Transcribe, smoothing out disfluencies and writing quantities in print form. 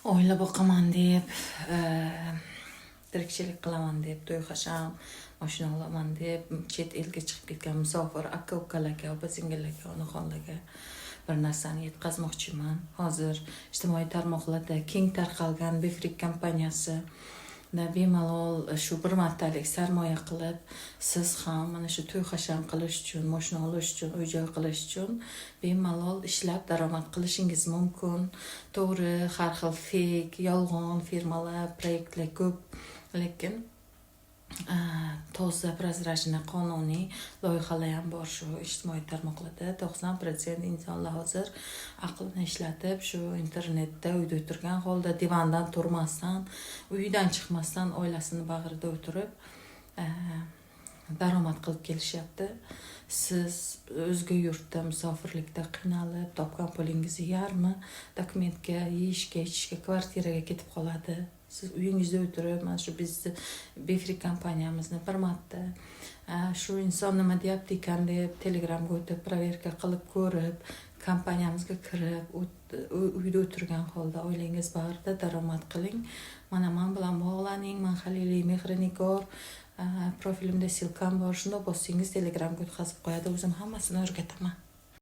oila boqaman deb, tirikchilik qilaman deb, to'y hasham, mashina olaman deb, chet elga chiqib ketgan musofir aka-ukalarga, opa-singillarga, onaxonlarga bir narsani yetkazmoqchiman. Hozir ijtimoiy tarmoqlarda keng tarqalgan Befrik kompaniyasi bemalol shu bir martalik sarmoya qilib, siz ham mana shu to'y hasham qilish uchun, mashina olish uchun, uy-joy qilish uchun bemalol ishlab daromad qilishingiz mumkin. To'g'ri, har xil fake, yolg'on firmalar, proyektlar ko'p, lekin toza, prozrachniy, qonuniy loyihalar ham bor shu ijtimoiy tarmoqlarda. 90% insonlar hozir aqlini ishlatib, shu internetda uyda o'tirgan holda divandan turmasdan, uyidan chiqmasdan oilasini bag'rida o'tirib daromad qilib kelishyapti. Siz o'zga yurtda musofirlikda qiynalib, topgan pulingizni yarmi dokumentga, yeyishga, ichishga, kvartiraga ketib qoladi. Siz uyingizda o'tirib, mana shu bizni Befrik kompaniyamizni bir marta shu inson nima deyapti ekan deb Telegramga o'tib, proverka qilib ko'rib, kompaniyamizga kirib, uyda o'tirgan holda oilangiz bag'rida daromad qiling. Mana men bilan bog'laning, men Haliliy Mehrinigor, profilimda silkam bor, shunda bossangiz Telegramga o'tkazib qo'yadi. O'zim hammasini o'rgataman.